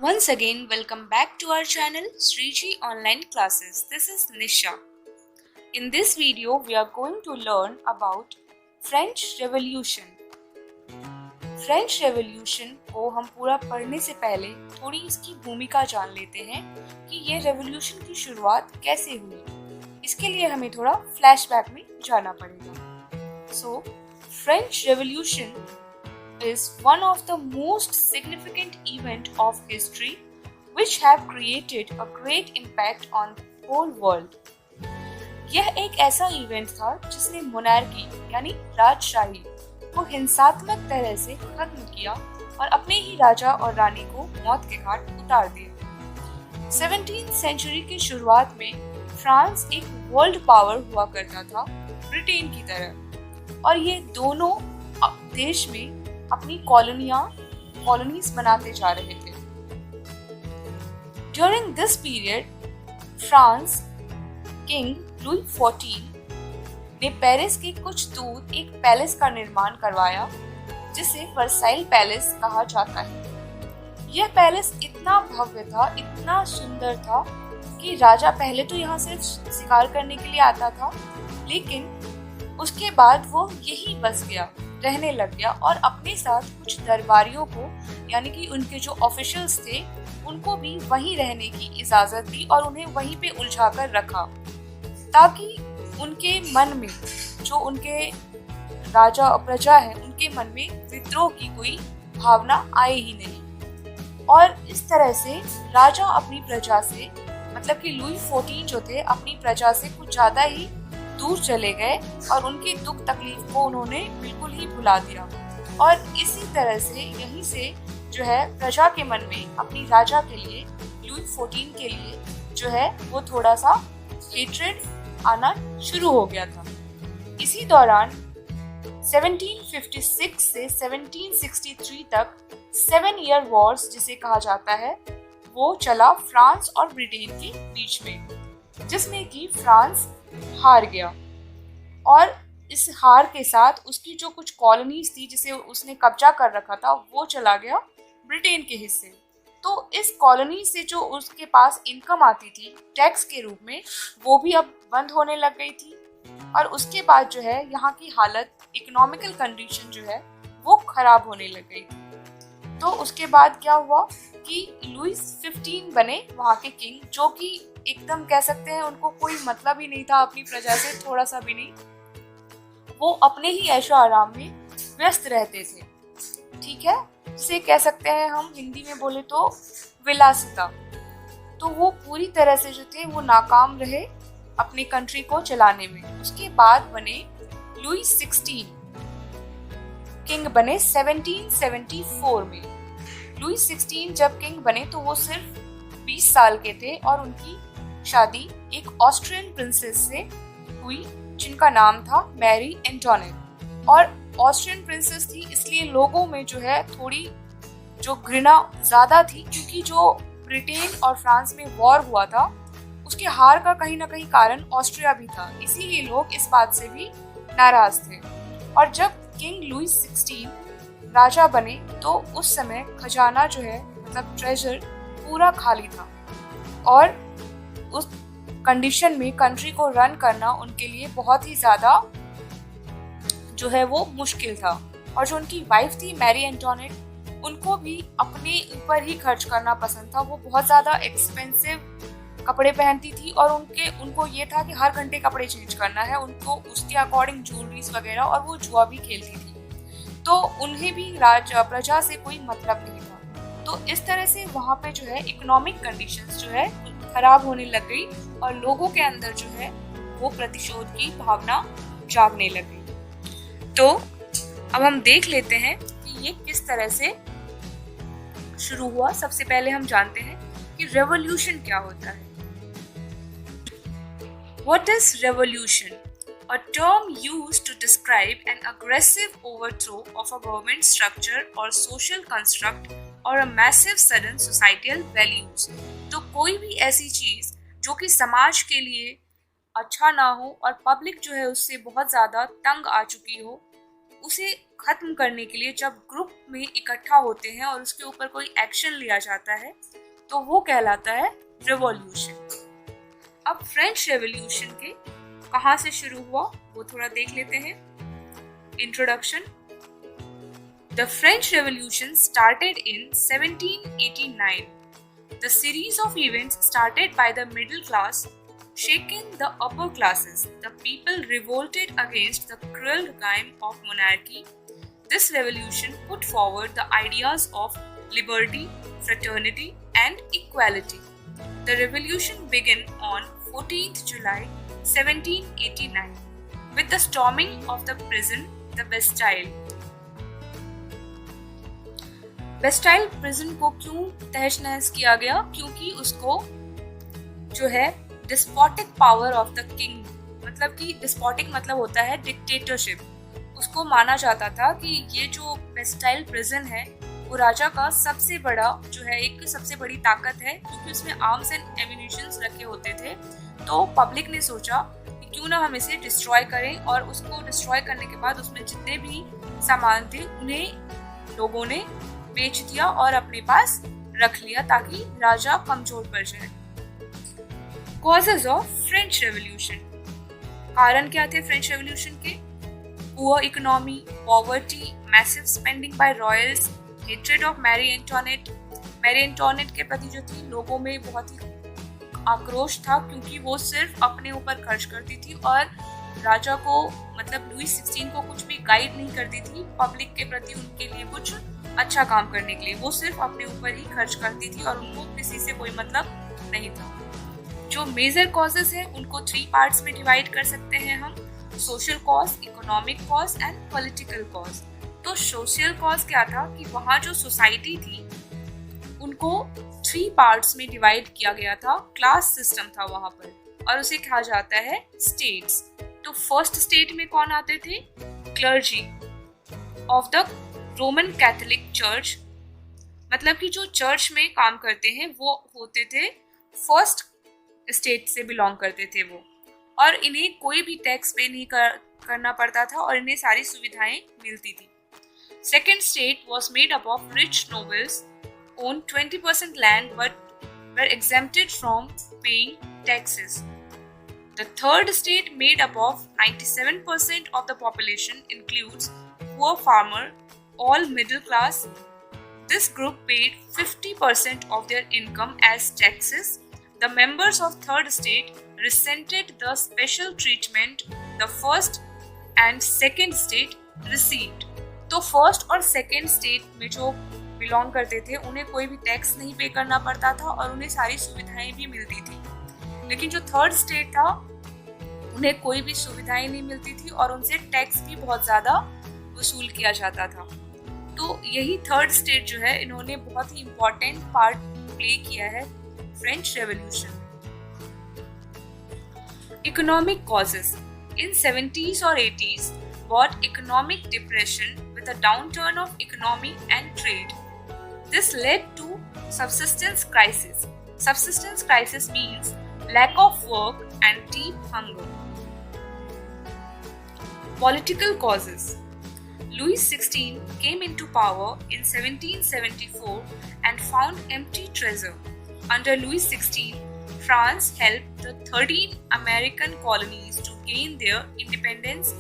Once again, welcome back to our channel Sriji Online Classes. This is Nisha. In this video, we are going to learn about French Revolution. French revolution को हम पूरा पढ़ने से पहले थोड़ी इसकी भूमिका जान लेते हैं कि ये रेवोल्यूशन की शुरुआत कैसे हुई। इसके लिए हमें थोड़ा फ्लैशबैक में जाना पड़ेगा। सो French revolution is one of the most significant event of history which have created a great impact on the whole world. यह एक ऐसा इवेंट था जिसने मोनार्की यानी राजशाही को हिंसात्मक तरह से खत्म किया और अपने ही राजा और रानी को मौत के घाट उतार दिया। 17th सेंचुरी की शुरुआत में फ्रांस एक वर्ल्ड पावर हुआ करता था ब्रिटेन की तरह, और ये दोनों देश में अपनी कॉलोनीज बनाते जा रहे थे। During this period France king Louis 14 ने पेरिस के कुछ दूर एक पैलेस का निर्माण करवाया जिसे वर्साइल पैलेस कहा जाता है। यह पैलेस इतना भव्य था, इतना सुंदर था कि राजा पहले तो यहाँ सिर्फ शिकार करने के लिए आता था, लेकिन उसके बाद वो यही बस गया, रहने लग गया और अपने साथ कुछ दरबारियों को यानी कि उनके जो ऑफिशियल्स थे उनको भी वहीं रहने की इजाजत दी और उन्हें वहीं पे उलझा कर रखा, ताकि उनके मन में जो उनके राजा और प्रजा है उनके मन में विद्रोह की कोई भावना आए ही नहीं। और इस तरह से राजा अपनी प्रजा से, मतलब कि लुई 14 जो थे, अपनी प्रजा से कुछ ज्यादा ही दूर चले गए और उनकी दुख तकलीफ को उन्होंने बिल्कुल ही भुला दिया। और इसी तरह से यहीं से जो है प्रजा के मन में अपनी राजा के लिए, लुई 14 के लिए जो है वो थोड़ा सा हेट्रेड आना शुरू हो गया था। इसी दौरान 1756 से 1763 तक 7 ईयर वॉर्स जिसे कहा जाता है वो चला फ्रांस और ब्रिटेन के बीच में, जिसमें कि फ्रांस हार गया और इस हार के साथ उसकी जो कुछ कॉलोनीज थी जिसे उसने कब्जा कर रखा था वो चला गया ब्रिटेन के हिस्से। तो इस कॉलोनी से जो उसके पास इनकम आती थी टैक्स के रूप में, वो भी अब बंद होने लग गई थी। और उसके बाद जो है यहाँ की हालत, इकोनॉमिकल कंडीशन जो है वो खराब होने लग गई थी। तो उसके बाद क्या हुआ कि लुई 15 बने वहाँ के किंग, जो कि एकदम कह सकते हैं उनको कोई मतलब ही नहीं था अपनी प्रजा से, थोड़ा सा भी नहीं। वो अपने ही ऐशो आराम में व्यस्त रहते थे, ठीक है, जिसे कह सकते हैं हम हिंदी में बोले तो विलासिता। तो वो पूरी तरह से जो थे वो नाकाम रहे अपनी कंट्री को चलाने में। उसके बाद बने लुई 16 किंग बने 1774 में। लुई 16 जब किंग बने तो वो सिर्फ 20 साल के थे और उनकी शादी एक ऑस्ट्रियन प्रिंसेस से हुई जिनका नाम था मैरी एंटोनेट। और ऑस्ट्रियन प्रिंसेस थी इसलिए लोगों में जो है थोड़ी जो घृणा ज्यादा थी, क्योंकि जो ब्रिटेन और फ्रांस में वॉर हुआ था उसके हार का कहीं ना कहीं कारण ऑस्ट्रिया भी था, इसीलिए लोग इस बात से भी नाराज थे। और जब किंग लुई 16 राजा बने तो उस समय खजाना जो है, मतलब ट्रेजर, पूरा खाली था और उस कंडीशन में कंट्री को रन करना उनके लिए बहुत ही ज्यादा जो है वो मुश्किल था। और जो उनकी वाइफ थी मैरी एंटोनेट, उनको भी अपने ऊपर ही खर्च करना पसंद था। वो बहुत ज्यादा एक्सपेंसिव कपड़े पहनती थी और उनको ये था कि हर घंटे कपड़े चेंज करना है, उनको उसके अकॉर्डिंग ज्वेलरीज वगैरह, और वो जुआ भी खेलती थी। तो उन्हें भी प्रजा से कोई मतलब नहीं था। तो इस तरह से वहाँ पे जो है इकोनॉमिक कंडीशंस जो है खराब होने लग गई और लोगों के अंदर जो है वो प्रतिशोध की भावना जागने लग गई। तो अब हम देख लेते हैं कि ये किस तरह से शुरू हुआ। सबसे पहले हम जानते हैं कि रेवोल्यूशन क्या होता है। What is revolution? A term used to describe an aggressive overthrow of a government structure or social construct or a massive sudden societal values. तो कोई भी ऐसी चीज जो कि समाज के लिए अच्छा ना हो और पब्लिक जो है उससे बहुत ज्यादा तंग आ चुकी हो, उसे खत्म करने के लिए जब ग्रुप में इकट्ठा होते हैं और उसके ऊपर कोई एक्शन लिया जाता है तो वो कहलाता है रिवॉल्यूशन। अब फ्रेंच रेवोल्यूशन के कहाँ से शुरू हुआ वो थोड़ा देख लेते हैं। Introduction. The French Revolution started in 1789. The series of events started by the middle class, shaken the upper classes. The people revolted against the cruel regime of monarchy. This revolution put forward the ideas of liberty, fraternity, and equality. The revolution began on 14th July 1789 with the storming of the prison, the Bastille. Bastille prison को क्यों तहस नहस किया गया? क्योंकि उसको जो है despotic power of the king, मतलब कि डिस्पोटिक मतलब होता है डिक्टेटरशिप, उसको माना जाता था कि ये जो बेस्टाइल प्रिजन है वो राजा का सबसे बड़ा जो है एक सबसे बड़ी ताकत है, क्योंकि उसमें आर्म्स एंड एम्यूनिशंस रखे होते थे। तो पब्लिक ने सोचा कि क्यों ना हम इसे डिस्ट्रॉय करें, और उसको डिस्ट्रॉय करने के बाद उसमें जितने भी सामान थे उन्हें लोगों ने बेच दिया और अपने पास रख लिया ताकि राजा कमजोर पड़ जाए। Causes of French revolution. कारण क्या थे फ्रेंच रेवोल्यूशन के? Poor economy, poverty, massive spending by royals, hatred of Marie Antoinette. Marie Antoinette के प्रति जो थी लोगों में बहुत ही आक्रोश था, क्योंकि वो सिर्फ अपने ऊपर खर्च करती थी और राजा को मतलब लुई 16 को कुछ भी गाइड नहीं करती थी पब्लिक के प्रति उनके लिए कुछ अच्छा काम करने के लिए। वो सिर्फ अपने ऊपर ही खर्च करती थी और उनको किसी से कोई मतलब नहीं था। जो मेजर कॉजेज हैं उनको 3 पार्ट्स में डिवाइड कर सकते हैं हम, social cause, economic cause and political cause. तो सोशल कॉज क्या था कि वहाँ जो सोसाइटी थी उनको 3 पार्ट्स में डिवाइड किया गया था, क्लास सिस्टम था वहाँ पर, और उसे कहा जाता है स्टेट्स। तो फर्स्ट स्टेट में कौन आते थे? Clergy of the Roman Catholic church, मतलब कि जो चर्च में काम करते हैं वो होते थे फर्स्ट स्टेट से बिलोंग करते थे वो, और इन्हें कोई भी टैक्स पे नहीं करना पड़ता था और इन्हें सारी सुविधाएं मिलती थी। Second state was made up of rich nobles owned 20% land but were exempted from paying taxes. The third state, made up of 97% of the population, includes poor farmer, all middle class. This group paid 50% of their income as taxes. The members of third state resented the special treatment the first and second state received. तो first और second state में जो belong करते थे उन्हें कोई भी tax नहीं पे करना पड़ता था और उन्हें सारी सुविधाएं भी मिलती थी। लेकिन जो थर्ड स्टेट था उन्हें कोई भी सुविधाएं नहीं मिलती थी और उनसे टैक्स भी बहुत ज़्यादा वसूल किया जाता था। तो यही थर्ड स्टेट जो है इन्होंने बहुत ही इम्पोर्टेंट पार्ट प्ले किया है French revolution. Economic causes. In 70s और 80s brought economic depression with a downturn of economy and trade. This led to subsistence crisis. Subsistence crisis means lack of work and deep hunger. Political causes. Louis XVI came into power in 1774 and found empty treasure. Under Louis XVI, France helped the 13 American colonies to gain their independence.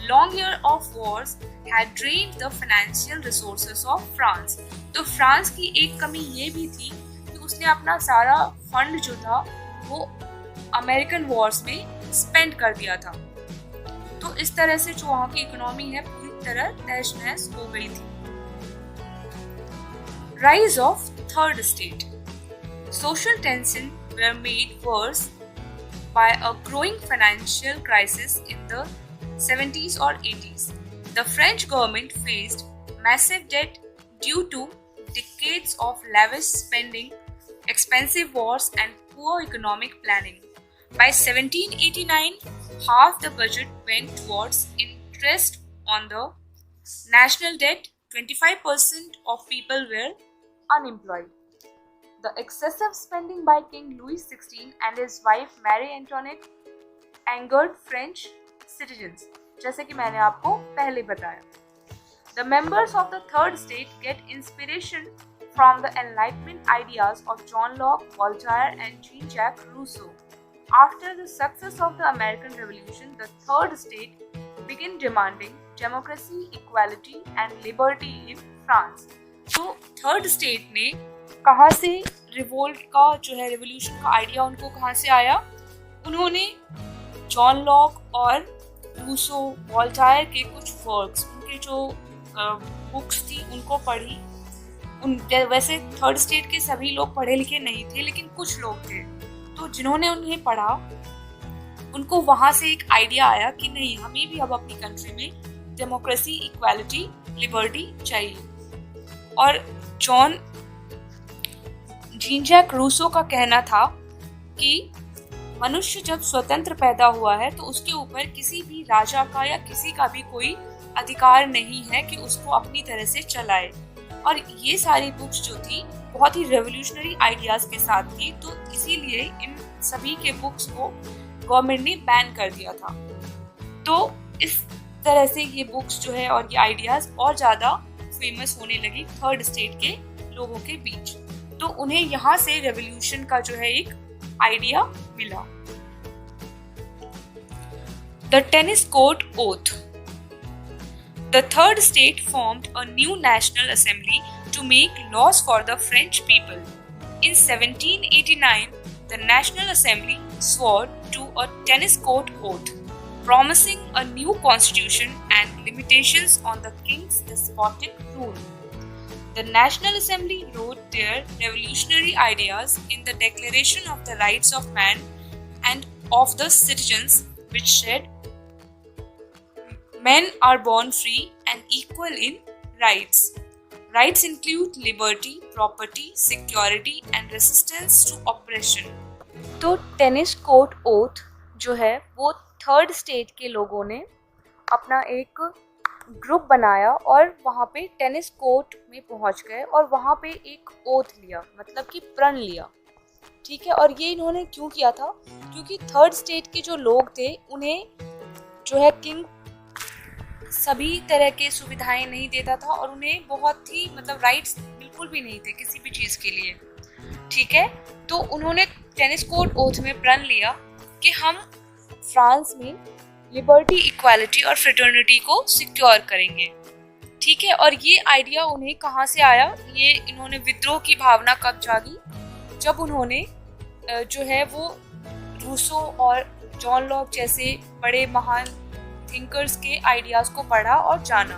Long year of wars had drained the financial resources of France. तो France की एक कमी ये भी थी कि उसने अपना सारा फंड जो था वो अमेरिकन वॉर्स में स्पेंड कर दिया था। तो इस तरह से जो वहाँ की इकोनॉमी है पूरी तरह तहस नहस हो गई थी। Rise of third state. Social tension were made worse by a growing financial crisis in the 70s or 80s. The French government faced massive debt due to decades of lavish spending, expensive wars, and poor economic planning. By 1789, half the budget went towards interest on the national debt. 25% of people were unemployed. The excessive spending by King Louis XVI and his wife Marie Antoinette angered French citizens, जैसे कि मैंने आपको पहले बताया। The members of the third state get inspiration from the Enlightenment ideas of John Locke, Voltaire, and Jean-Jacques Rousseau. After the success of the American Revolution, the third state began demanding democracy, equality, and liberty in France. तो third state ने कहाँ से revolt का जो है revolution का idea उनको कहाँ से आया? उन्होंने जॉन लॉक और रूसो, वॉल्टायर के कुछ वर्क्स, उनके जो बुक्स थी उनको पढ़ी। वैसे थर्ड स्टेट के सभी लोग पढ़े लिखे नहीं थे, लेकिन कुछ लोग थे, तो जिन्होंने उन्हें पढ़ा उनको वहाँ से एक आइडिया आया कि नहीं, हमें भी अब अपनी कंट्री में डेमोक्रेसी, इक्वालिटी, लिबर्टी चाहिए। और जीन-जैक रूसो का कहना था कि मनुष्य जब स्वतंत्र पैदा हुआ है तो उसके ऊपर किसी भी राजा का या किसी का भी कोई अधिकार नहीं है कि उसको अपनी तरह से चलाए। और ये सारी बुक्स जो थी बहुत ही रेवोल्यूशनरी आइडियाज के साथ थी, तो इसीलिए इन सभी के बुक्स को गवर्नमेंट ने बैन कर दिया था। तो इस तरह से ये बुक्स जो है और ये आइडियाज और ज़्यादा फेमस होने लगी थर्ड स्टेट के लोगों के बीच। तो उन्हें यहाँ से रेवोल्यूशन का जो है एक आइडिया मिला। The Tennis Court Oath. The third state formed a new national assembly to make laws for the French people. In 1789, the National Assembly swore to a tennis court oath, promising a new constitution and limitations on the king's despotic rule. The National Assembly wrote their revolutionary ideas in the Declaration of the Rights of Man and of the Citizens, which said, Men are born free and equal in rights. Rights include liberty, property, security and resistance to oppression. तो tennis court oath जो है वो third state के लोगों ने अपना एक group बनाया और वहाँ पे टेनिस कोर्ट में पहुँच गए और वहाँ पे एक ओथ लिया, मतलब कि प्रण लिया। ठीक है, और ये इन्होंने क्यों किया था? क्योंकि थर्ड स्टेट के जो लोग थे उन्हें जो है किंग सभी तरह के सुविधाएं नहीं देता था और उन्हें बहुत ही मतलब राइट्स बिल्कुल भी नहीं थे किसी भी चीज़ के लिए। ठीक है, तो उन्होंने टेनिस कोर्ट ओथ में प्रण लिया कि हम फ्रांस में लिबर्टी, इक्वालिटी और फ्रेटर्निटी को सिक्योर करेंगे। ठीक है, और ये आइडिया उन्हें कहाँ से आया? ये इन्होंने विद्रोह की भावना कब जागी? जब उन्होंने जो है वो रूसो और जॉन लॉक जैसे बड़े महान थिंकर्स के आइडियाज़ को पढ़ा और जाना।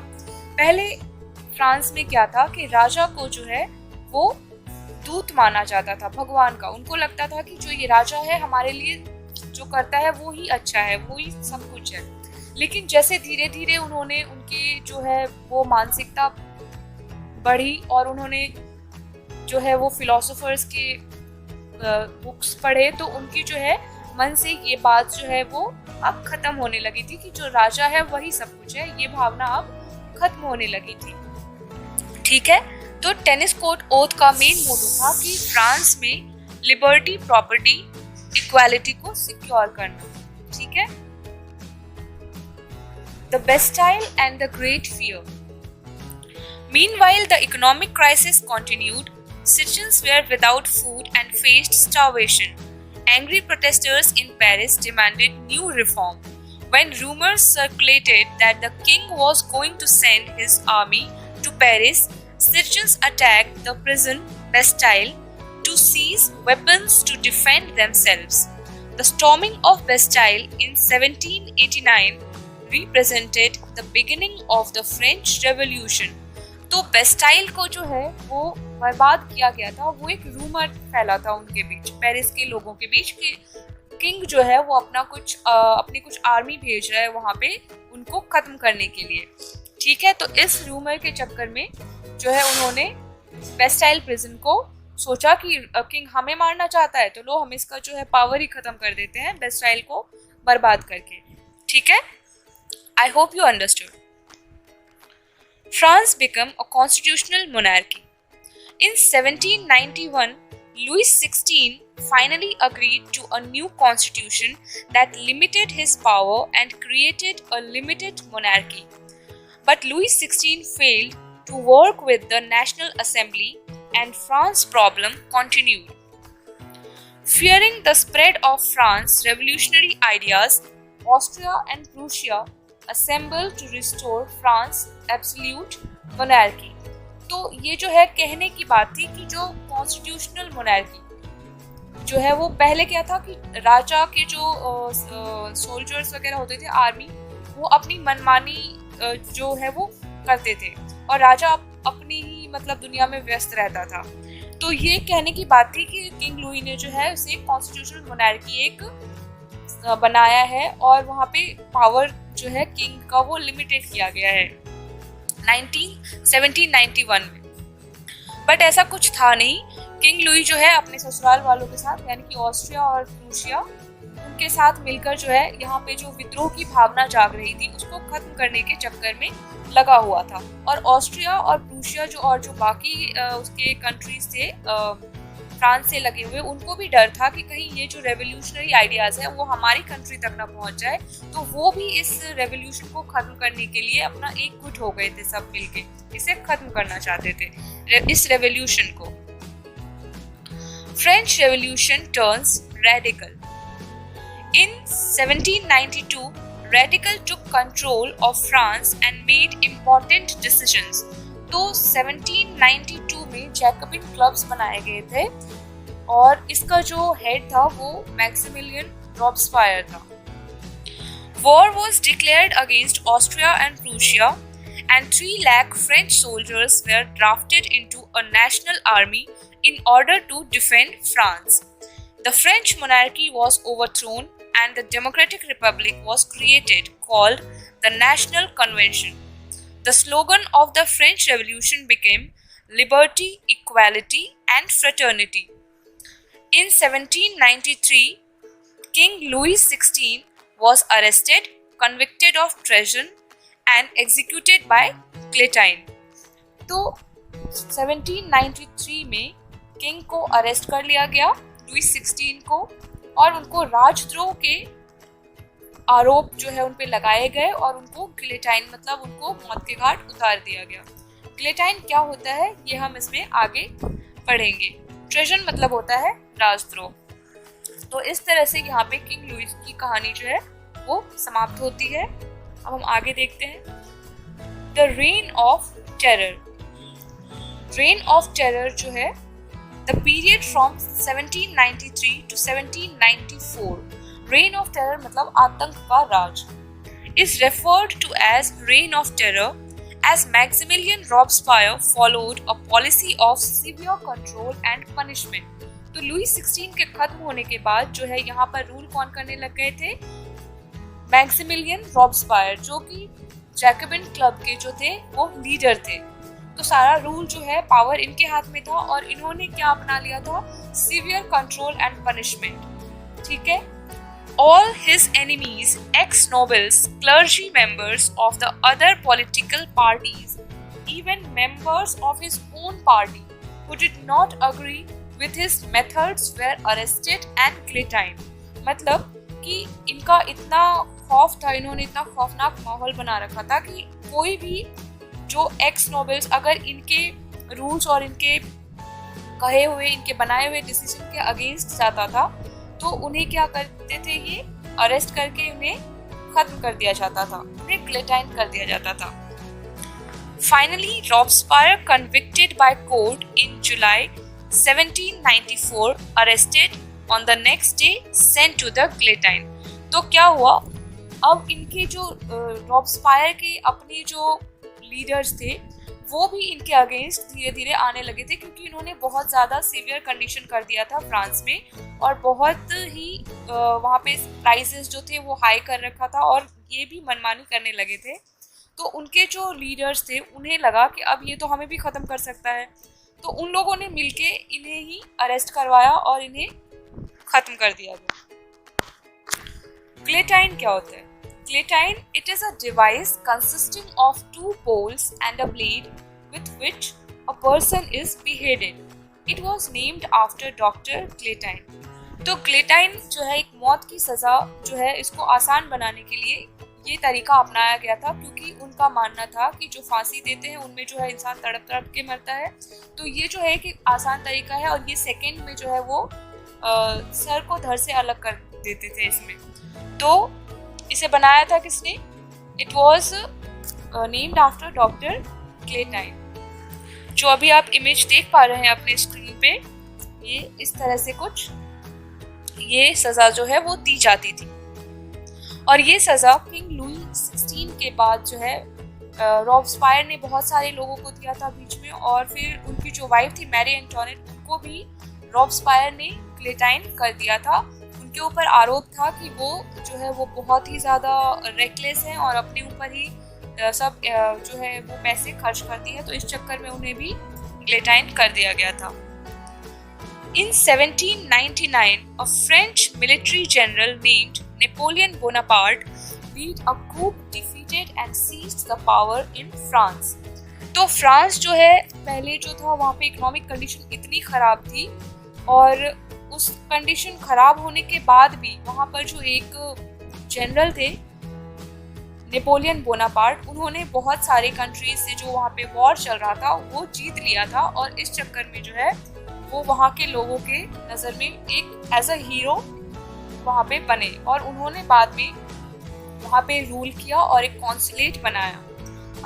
पहले फ्रांस में क्या था कि राजा को जो है वो दूत माना जाता था, भगवान का। उनको लगता था कि जो ये राजा है हमारे लिए जो करता है वो ही अच्छा है, वो ही सब कुछ है। लेकिन जैसे धीरे धीरे उन्होंने उनकी जो है वो मानसिकता बढ़ी और उन्होंने जो है वो फिलोसोफर्स के बुक्स पढ़े, तो उनकी जो है मन से ये बात जो है वो अब खत्म होने लगी थी कि जो राजा है वही सब कुछ है, ये भावना अब खत्म होने लगी थी। ठीक है, तो टेनिस कोर्ट ओथ का मेन मोटो था कि फ्रांस में लिबर्टी, प्रॉपर्टी, इक्वालिटी को सिक्योर करना। ठीक है, the Bastille and the great fear. Meanwhile, the economic crisis continued. Citizens were without food and faced starvation. Angry protesters in Paris demanded new reform. When rumors circulated that the king was going to send his army to Paris, citizens attacked the prison Bastille to seize weapons to defend themselves. The storming of Bastille in 1789 represented the beginning of the French Revolution. तो Bastille को जो है वो बर्बाद किया गया था। वो एक रूमर फैला था उनके बीच, पेरिस के लोगों के बीच, कि किंग जो है वो अपनी कुछ आर्मी भेज रहा है वहाँ पे उनको खत्म करने के लिए। ठीक है, तो इस रूमर के चक्कर में जो है उन्होंने बेस्टाइल प्रिजन को सोचा कि किंग हमें मारना चाहता है, तो लो हम इसका जो है पावर ही खत्म कर देते हैं बेस्टाइल को बर्बाद करके। ठीक है, I hope you understood. France became a constitutional monarchy. In 1791, Louis XVI finally agreed to a new constitution that limited his power and created a limited monarchy. but Louis XVI failed to work with the National Assembly and France's problem continued. Fearing the spread of France's revolutionary ideas, Austria and Prussia assembled to restore France's absolute monarchy. तो ये जो है कहने की बात थी कि जो कॉन्स्टिट्यूशनल मोनार्की जो है वो पहले क्या था कि राजा के जो सोल्जर्स वगैरह होते थे, आर्मी, वो अपनी मनमानी जो है वो करते थे और राजा अपनी ही मतलब दुनिया में व्यस्त रहता था। तो ये कहने की बात थी कि किंग लुई ने जो है उसे कॉन्स्टिट्यूशनल मोनार्की एक बनाया है और वहाँ पे पावर जो है किंग का वो लिमिटेड किया गया है 1791 में। बट ऐसा कुछ था नहीं। किंग लुई जो है अपने ससुराल वालों के साथ यानी कि ऑस्ट्रिया और प्रूशिया उनके साथ मिलकर जो है यहाँ पे जो विद्रोह की भावना जाग रही थी उसको खत्म करने के चक्कर में लगा हुआ था। और ऑस्ट्रिया और प्रूशिया जो बाकी उसके कंट्रीज थे फ्रांस से लगे हुए, उनको भी डर था कि कहीं ये जो रेवोल्यूशनरी आइडियाज है वो हमारी कंट्री तक ना पहुंच जाए। तो वो भी इस रेवोल्यूशन को खत्म करने के लिए अपना एकजुट हो गए थे, सब मिलके इसे खत्म करना चाहते थे इस रेवोल्यूशन को। French revolution turns radical. In 1792, Radical took control of France and made important decisions. तो 1792 में जैकबिन क्लब्स बनाए गए थे और इसका जो हेड था वो मैक्सिमिलियन रॉब्सफायर था। War was declared against Austria and Prussia, and 3 lakh French soldiers were drafted into a national army in order to defend France. The French monarchy was overthrown and the Democratic Republic was created, called the National Convention. The slogan of the French Revolution became Liberty, Equality and Fraternity. In 1793, King Louis XVI was arrested, convicted of treason and executed by guillotine. तो 1793 में king को arrest कर लिया गया, Louis 16 को, और उनको राजद्रोह के आरोप जो है उन पे लगाए गए और उनको गिलेटाइन मतलब उनको मौत के घाट उतार दिया गया। गिलेटाइन क्या होता है ये हम इसमें आगे पढ़ेंगे। ट्रेजन मतलब होता है राजद्रोह। तो इस तरह से यहाँ पे किंग लुई की कहानी जो है वो समाप्त होती है। अब हम आगे देखते हैं। The rain of terror. Rain of terror जो है the period from 1793 to 1794, reign of terror मतलब आतंक का राज, is referred to as reign of terror as Maximilian Robespierre followed a policy of severe control and punishment. तो Louis 16 के खत्म होने के बाद जो है यहाँ पर रूल कौन करने लग गए थे? मैक्सिमिलियन रॉब्सपायर, जो कि जैकबिन क्लब के जो थे वो लीडर थे। तो सारा रूल जो है पावर इनके हाथ में था और इन्होंने क्या अपना लिया था? Severe control and punishment. ठीक है। All his enemies, ex-nobles, clergy members of the other political parties, even members of his own party who did not agree with his methods were arrested and guillotined. मतलब कि इनका इतना खौफ था, इन्होंने इतना खौफनाक माहौल बना रखा था कि कोई भी जो एक्स नोबल्स अगर इनके रूल्स और इनके कहे हुए, इनके बनाए हुए डिसीजन के अगेंस्ट जाता था तो उन्हें क्या करते थे? ये अरेस्ट करके उन्हें खत्म कर दिया जाता था, उन्हें गिलेटाइन कर दिया जाता था। Finally Robespierre convicted by court in July 1794, arrested on the next day, sent to the guillotine. तो क्या हुआ? अब इनके जो रॉब्सपायर के अपने जो लीडर्स थे वो भी इनके अगेंस्ट धीरे धीरे आने लगे थे क्योंकि इन्होंने बहुत ज़्यादा सीवियर कंडीशन कर दिया था फ्रांस में और बहुत ही वहाँ पे प्राइसेस जो थे वो हाई कर रखा था और ये भी मनमानी करने लगे थे। तो उनके जो लीडर्स थे उन्हें लगा कि अब ये तो हमें भी ख़त्म कर सकता है, तो उन लोगों ने मिलके इन्हें ही अरेस्ट करवाया और इन्हें ख़त्म कर दिया गया। गिलेटाइन क्या होता है? Guillotine, it is a device consisting of 2 poles and a blade with which a person is beheaded. It was named after Dr. Guillotine. तो गिलेटाइन जो है एक मौत की सज़ा जो है इसको आसान बनाने के लिए ये तरीका अपनाया गया था, क्योंकि उनका मानना था कि जो फांसी देते हैं उनमें जो है इंसान तड़प तड़प के मरता है, तो ये जो है कि आसान तरीका है और ये सेकंड में जो है वो सर को धड़ से अलग कर देते थे इसमें। तो इसे बनाया था किसने? It was named after doctor Guillotin. जो अभी आप इमेज देख पा रहे हैं अपने स्क्रीन पे, ये इस तरह से कुछ ये सज़ा जो है वो दी जाती थी। और ये सज़ा किंग लुई 16 के बाद जो है रॉब्सपायर ने बहुत सारे लोगों को दिया था बीच में, और फिर उनकी जो वाइफ थी मैरी एंटोनेट, उनको भी रॉब्सपायर ने क्लेटाइन कर दिया था। उनके ऊपर आरोप था कि वो जो है वो बहुत ही ज़्यादा रेकलेस हैं और अपने ऊपर ही सब जो है वो पैसे खर्च करती है, तो इस चक्कर में उन्हें भी क्लेटाइन कर दिया गया था। In 1799, a French military general named Napoleon Bonaparte led a coup, defeated and seized the power in France. तो फ्रांस जो है पहले जो था वहाँ पे इकोनॉमिक कंडीशन इतनी ख़राब थी, और उस कंडीशन ख़राब होने के बाद भी वहाँ पर जो एक जनरल थे नेपोलियन बोनापार्ट, उन्होंने बहुत सारे कंट्रीज से जो वहाँ पे वॉर चल रहा था वो जीत लिया था, और इस चक्कर में जो है वो वहाँ के लोगों के नज़र में एक एज अ हीरो वहाँ पे बने, और उन्होंने बाद में वहाँ पे रूल किया और एक कॉन्सुलेट बनाया।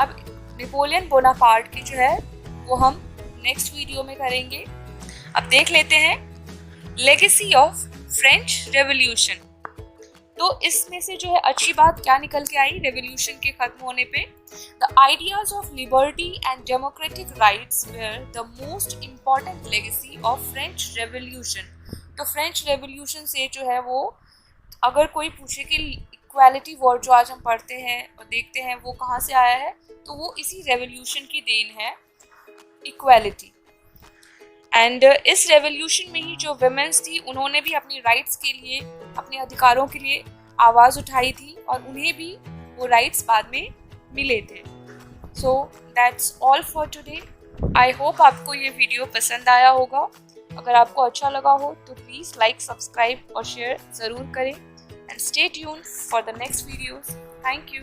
अब नेपोलियन बोनापार्ट की जो है वो हम नेक्स्ट वीडियो में करेंगे। अब देख लेते हैं लेगेसी ऑफ फ्रेंच रेवोल्यूशन। तो इसमें से जो है अच्छी बात क्या निकल के आई रेवोल्यूशन के खत्म होने पे? The ideas of liberty and democratic rights were the most important legacy of French revolution. तो फ्रेंच रेवोल्यूशन से जो है वो, अगर कोई पूछे कि इक्वालिटी वर्ड जो आज हम पढ़ते हैं और देखते हैं वो कहाँ से आया है, तो वो इसी रेवोल्यूशन की देन है, इक्वालिटी। एंड इस रेवोल्यूशन में ही जो विमेंस थी उन्होंने भी अपनी राइट्स के लिए, अपने अधिकारों के लिए आवाज़ उठाई थी, और उन्हें भी वो राइट्स बाद में मिले थे। So that's all for today. I hope आपको ये वीडियो पसंद आया होगा। अगर आपको अच्छा लगा हो तो प्लीज़ लाइक, सब्सक्राइब और शेयर ज़रूर करें, and stay tuned for the next videos. Thank you.